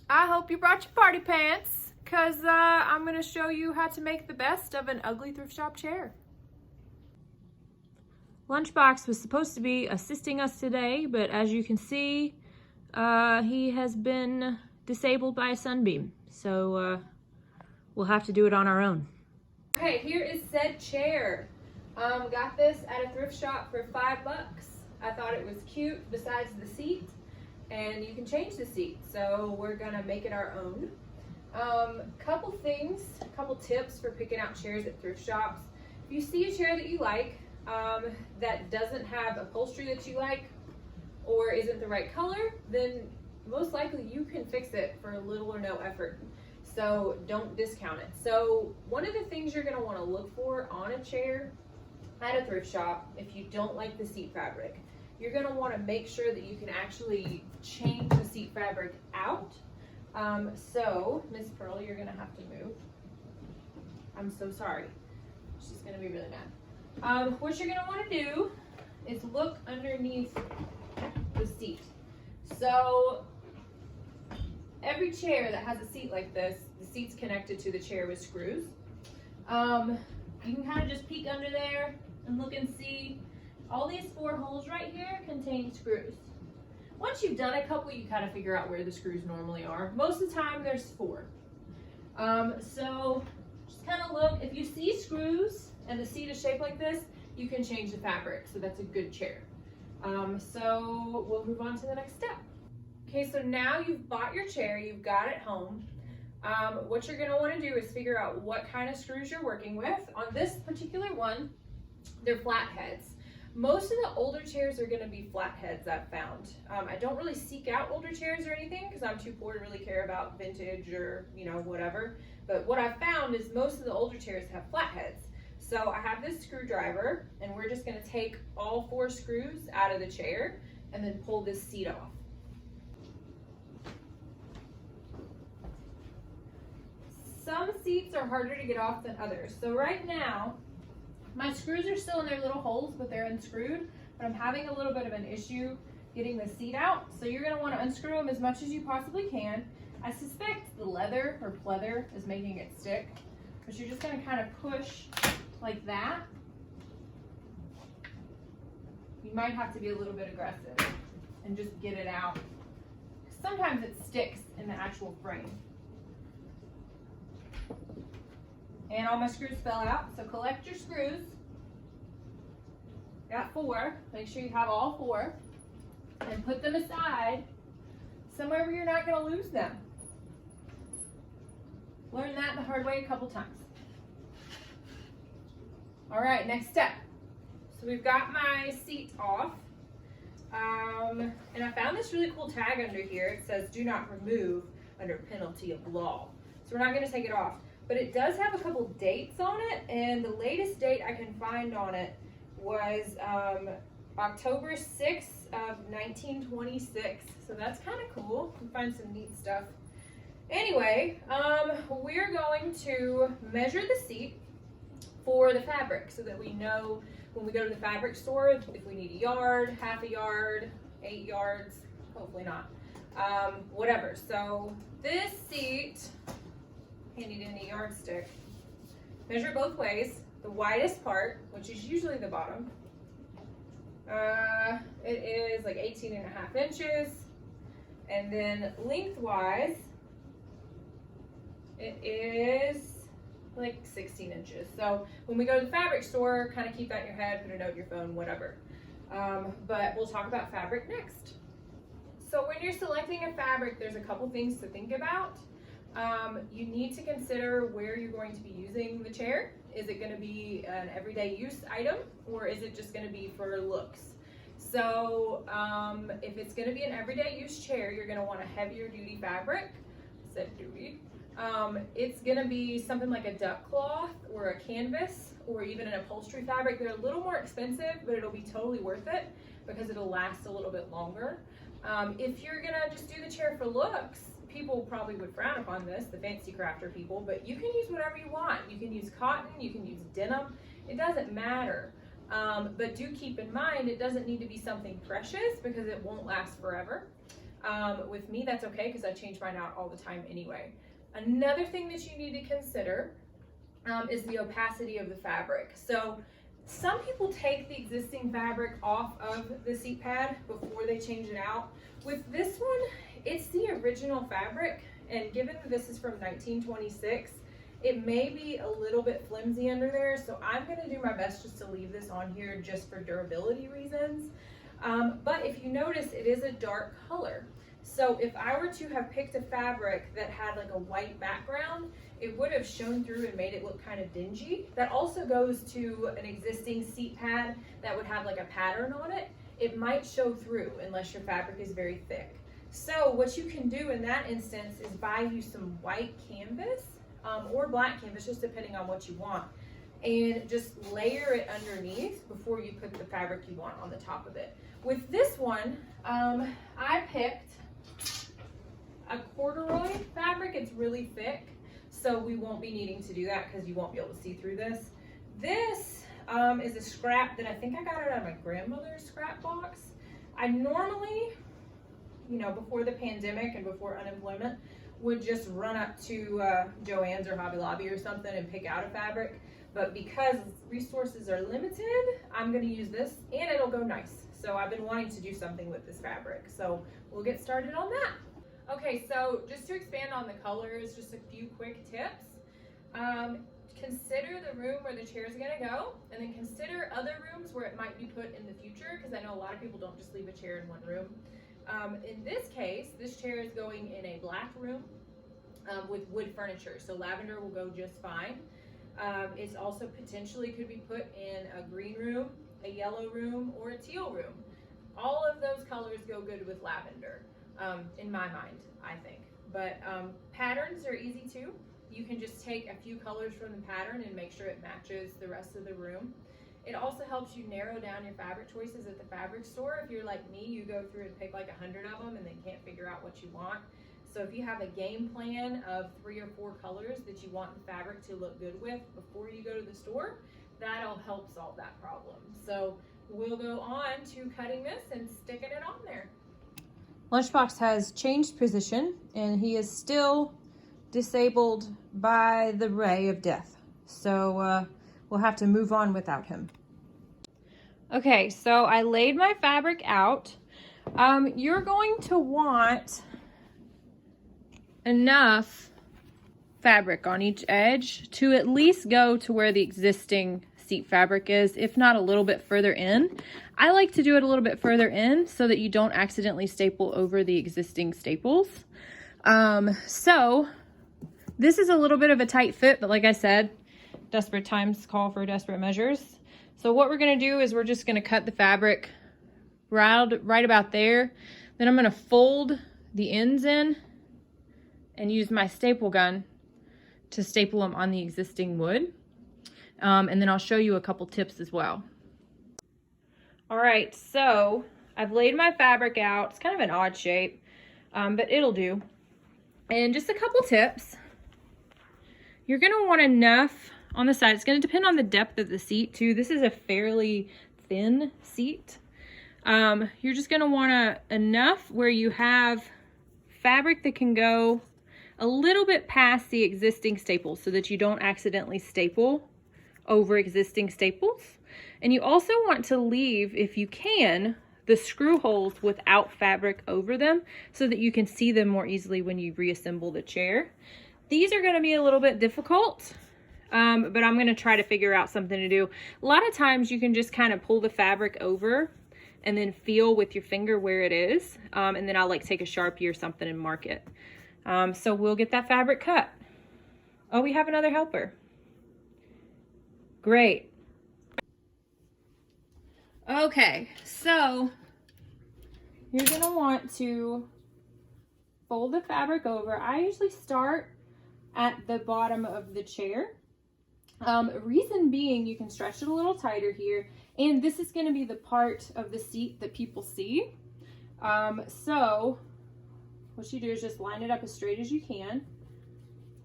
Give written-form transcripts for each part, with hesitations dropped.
I hope you brought your party pants, because I'm going to show you how to make the best of an ugly thrift shop chair. Lunchbox was supposed to be assisting us today, but as you can see, he has been disabled by a sunbeam, so we'll have to do it on our own. Okay, here is said chair. Got this at a thrift shop for $5. I thought it was cute besides the seat, and you can change the seat, so we're gonna make it our own. Couple things, couple tips for picking out chairs at thrift shops. If you see a chair that you like that doesn't have upholstery that you like or isn't the right color, then most likely you can fix it for little or no effort. So don't discount it. So one of the things you're gonna wanna look for on a chair at a thrift shop, if you don't like the seat fabric, you're gonna wanna make sure that you can actually change the seat fabric out. So Miss Pearl, you're gonna have to move. I'm so sorry. She's gonna be really mad. What you're gonna wanna do is look underneath the seat. So every chair that has a seat like this, the seat's connected to the chair with screws. You can kind of just peek under there and look and see. All these 4 holes right here contain screws. Once you've done a couple, you kind of figure out where the screws normally are. Most of the time there's 4. So just kind of look. If you see screws and the seat is shaped like this, you can change the fabric. So that's a good chair. So we'll move on to the next step. Okay, so now you've bought your chair, you've got it home. What you're gonna wanna do is figure out what kind of screws you're working with. On this particular one, they're flatheads. Most of the older chairs are gonna be flatheads, I've found. I don't really seek out older chairs or anything because I'm too poor to really care about vintage or whatever. But what I've found is most of the older chairs have flatheads. So I have this screwdriver and we're just gonna take all 4 screws out of the chair and then pull this seat off. Some seats are harder to get off than others. So right now, my screws are still in their little holes, but they're unscrewed. But I'm having a little bit of an issue getting the seat out. So you're gonna wanna unscrew them as much as you possibly can. I suspect the leather or pleather is making it stick. But you're just gonna kind of push like that. You might have to be a little bit aggressive and just get it out. Sometimes it sticks in the actual frame. And all my screws fell out, so collect your screws. Got 4, make sure you have all 4. And put them aside somewhere where you're not gonna lose them. Learned that the hard way a couple times. All right, next step. So we've got my seat off. And I found this really cool tag under here. It says, "Do not remove under penalty of law." So we're not gonna take it off. But it does have a couple dates on it, and the latest date I can find on it was October 6th of 1926. So that's kind of cool. You can find some neat stuff. Anyway, we're going to measure the seat for the fabric so that we know when we go to the fabric store if we need a yard, half a yard, 8 yards, hopefully not, whatever. So this seat, handy dandy yardstick. Measure both ways. The widest part, which is usually the bottom, it is like 18.5 inches. And then lengthwise, it is like 16 inches. So when we go to the fabric store, kind of keep that in your head, put a note in your phone, whatever. But we'll talk about fabric next. So when you're selecting a fabric, there's a couple things to think about. You need to consider where you're going to be using the chair. Is it going to be an everyday use item, or is it just going to be for looks? So if it's going to be an everyday use chair, you're going to want a heavier duty fabric. I said duty. It's going to be something like a duck cloth or a canvas or even an upholstery fabric. They're a little more expensive, but it'll be totally worth it because it'll last a little bit longer. If you're going to just do the chair for looks, people probably would frown upon this, the fancy crafter people, but you can use whatever you want. You can use cotton, you can use denim, it doesn't matter. But do keep in mind, it doesn't need to be something precious because it won't last forever. With me, that's okay because I change mine out all the time anyway. Another thing that you need to consider is the opacity of the fabric. So some people take the existing fabric off of the seat pad before they change it out. With this one, it's the original fabric, and given that this is from 1926, it may be a little bit flimsy under there, so I'm going to do my best just to leave this on here just for durability reasons. But if you notice, it is a dark color. So if I were to have picked a fabric that had like a white background, it would have shown through and made it look kind of dingy. That also goes to an existing seat pad that would have like a pattern on it. It might show through unless your fabric is very thick. So what you can do in that instance is buy you some white canvas or black canvas, just depending on what you want, and just layer it underneath before you put the fabric you want on the top of it. With this one, I picked a corduroy fabric. It's really thick, so we won't be needing to do that because you won't be able to see through this. This is a scrap that I think I got it out of my grandmother's scrap box. I normally, you know, before the pandemic and before unemployment, would just run up to Joann's or Hobby Lobby or something and pick out a fabric. But because resources are limited, I'm gonna use this and it'll go nice. So I've been wanting to do something with this fabric. So we'll get started on that. Okay, so just to expand on the colors, just a few quick tips. Consider the room where the chair is gonna go, and then consider other rooms where it might be put in the future, because I know a lot of people don't just leave a chair in one room. In this case, this chair is going in a black room with wood furniture, so lavender will go just fine. It's also potentially could be put in a green room, a yellow room, or a teal room. All of those colors go good with lavender, in my mind, I think. But patterns are easy too. You can just take a few colors from the pattern and make sure it matches the rest of the room. It also helps you narrow down your fabric choices at the fabric store. If you're like me, you go through and pick like 100 of them and then can't figure out what you want. So if you have a game plan of 3 or 4 colors that you want the fabric to look good with before you go to the store, that'll help solve that problem. So we'll go on to cutting this and sticking it on there. Lunchbox has changed position and he is still disabled by the ray of death. So we'll have to move on without him. Okay, so I laid my fabric out. You're going to want enough fabric on each edge to at least go to where the existing seat fabric is, if not a little bit further in. I like to do it a little bit further in so that you don't accidentally staple over the existing staples. So this is a little bit of a tight fit, but like I said, desperate times call for desperate measures. So what we're gonna do is we're just gonna cut the fabric right about there. Then I'm gonna fold the ends in and use my staple gun to staple them on the existing wood. And then I'll show you a couple tips as well. All right, so I've laid my fabric out. It's kind of an odd shape, but it'll do. And just a couple tips. You're gonna want enough on the side. It's gonna depend on the depth of the seat too. This is a fairly thin seat. You're just gonna want enough where you have fabric that can go a little bit past the existing staples so that you don't accidentally staple over existing staples. And you also want to leave, if you can, the screw holes without fabric over them so that you can see them more easily when you reassemble the chair. These are going to be a little bit difficult, but I'm going to try to figure out something to do. A lot of times you can just kind of pull the fabric over and then feel with your finger where it is, and then I'll like take a Sharpie or something and mark it. So we'll get that fabric cut. Oh, we have another helper. Great. Okay, so you're going to want to fold the fabric over. I usually start at the bottom of the chair. Reason being, you can stretch it a little tighter here, and this is going to be the part of the seat that people see. So what you do is just line it up as straight as you can,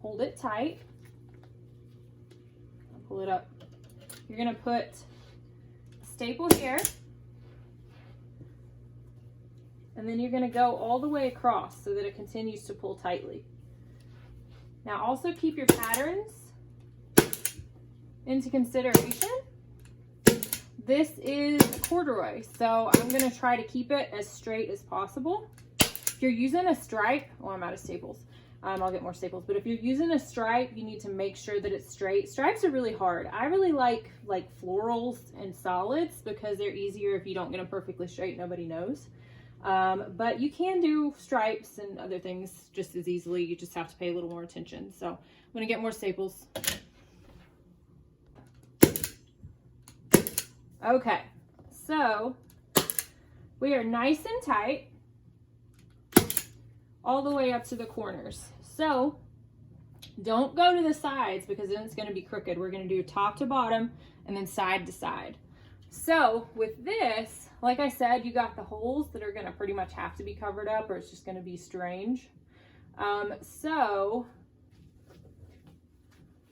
hold it tight, pull it up. You're going to put a staple here, And then you're going to go all the way across so that it continues to pull tightly. Now also keep your patterns into consideration. This is a corduroy, so I'm going to try to keep it as straight as possible. If you're using a stripe, oh, I'm out of staples. I'll get more staples, but if you're using a stripe, you need to make sure that it's straight. Stripes are really hard. I really like florals and solids because they're easier. If you don't get them perfectly straight, nobody knows. But you can do stripes and other things just as easily. You just have to pay a little more attention. So I'm going to get more staples. Okay, so we are nice and tight all the way up to the corners. So don't go to the sides because then it's going to be crooked. We're going to do top to bottom and then side to side. So with this, like I said, you got the holes that are going to pretty much have to be covered up or it's just going to be strange. So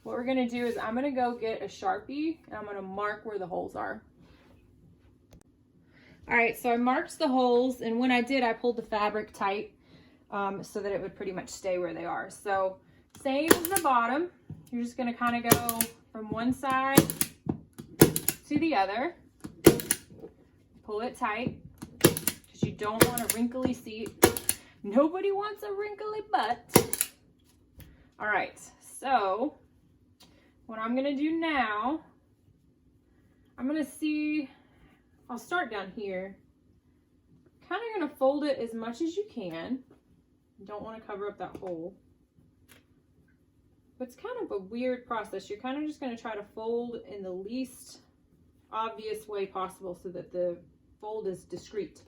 what we're going to do is I'm going to go get a Sharpie and I'm going to mark where the holes are. All right, so I marked the holes, and when I did, I pulled the fabric tight so that it would pretty much stay where they are. So same as the bottom, you're just going to kind of go from one side to the other. Pull it tight because you don't want a wrinkly seat. Nobody wants a wrinkly butt. All right, so what I'm going to do now, I'm going to see... I'll start down here. Kind of going to fold it as much as you can. You don't want to cover up that hole. But it's kind of a weird process. You're kind of just going to try to fold in the least obvious way possible so that the fold is discreet.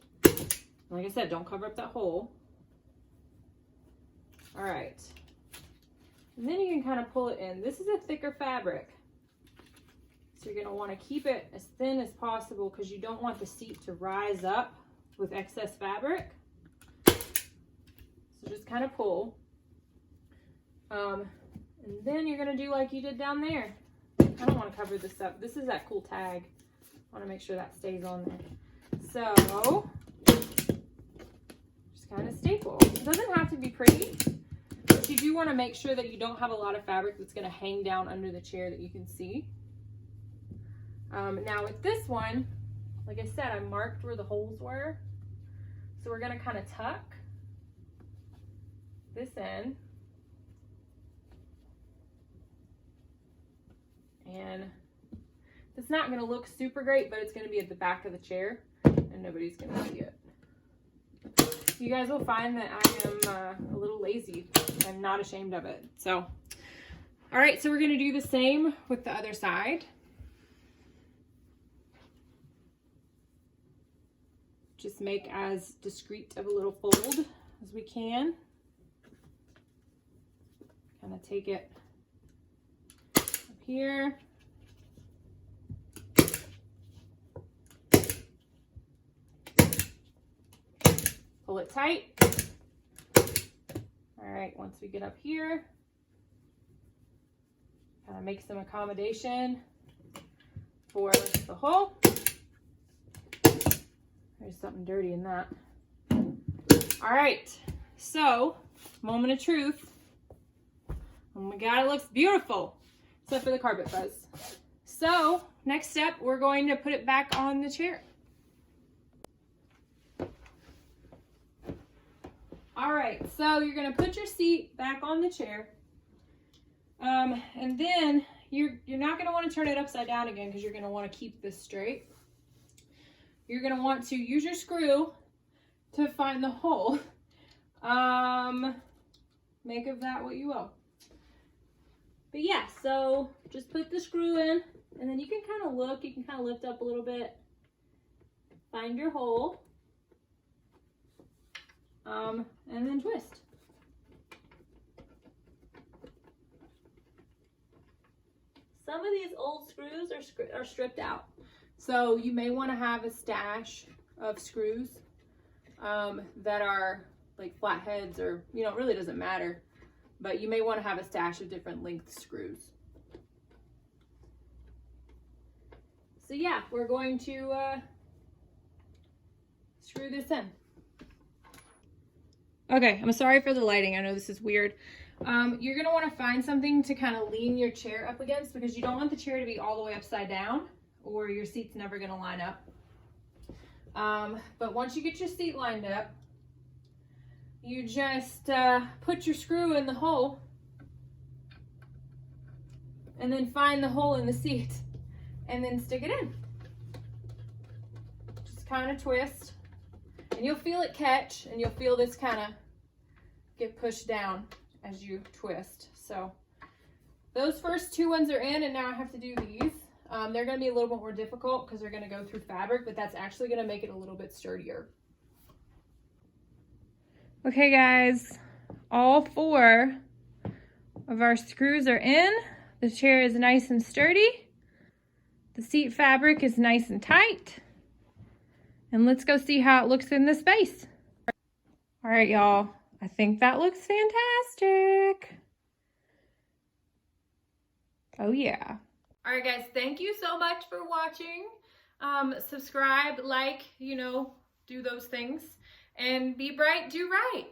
Like I said, don't cover up that hole. All right. And then you can kind of pull it in. This is a thicker fabric. So you're going to want to keep it as thin as possible because you don't want the seat to rise up with excess fabric. So just kind of pull. And then you're going to do like you did down there. I don't want to cover this up. This is that cool tag. I want to make sure that stays on there. So just kind of staple. It doesn't have to be pretty, but you do want to make sure that you don't have a lot of fabric that's going to hang down under the chair that you can see. Now with this one, like I said, I marked where the holes were. So we're going to kind of tuck this in. And it's not going to look super great, but it's going to be at the back of the chair and nobody's going to see it. You guys will find that I am a little lazy. I'm not ashamed of it. So, all right, so we're going to do the same with the other side. Just make as discreet of a little fold as we can. Kind of take it up here. Pull it tight. All right, once we get up here, kind of make some accommodation for the hole. There's something dirty in that. All right, so moment of truth. Oh my God, it looks beautiful, except for the carpet fuzz. So next step, we're going to put it back on the chair. All right, so you're gonna put your seat back on the chair. And then you're not gonna wanna turn it upside down again because you're gonna wanna keep this straight. You're going to want to use your screw to find the hole. Make of that what you will. But yeah, so just put the screw in and then you can kind of look, you can kind of lift up a little bit, find your hole, and then twist. Some of these old screws are stripped out. So you may want to have a stash of screws that are like flatheads or, you know, it really doesn't matter. But you may want to have a stash of different length screws. So yeah, we're going to screw this in. Okay, I'm sorry for the lighting. I know this is weird. You're gonna wanna find something to kind of lean your chair up against because you don't want the chair to be all the way upside down or your seat's never gonna line up. But once you get your seat lined up, you just put your screw in the hole and then find the hole in the seat and then stick it in. Just kind of twist and you'll feel it catch and you'll feel this kind of get pushed down as you twist. So those first two ones are in and now I have to do these. They're going to be a little bit more difficult because they're going to go through fabric, but that's actually going to make it a little bit sturdier. Okay guys, all 4 of our screws are in. The chair is nice and sturdy. The seat fabric is nice and tight. And let's go see how it looks in the space. All right, y'all. I think that looks fantastic. Oh yeah. All right, guys. Thank you so much for watching. Subscribe, like, do those things. And be bright, do right.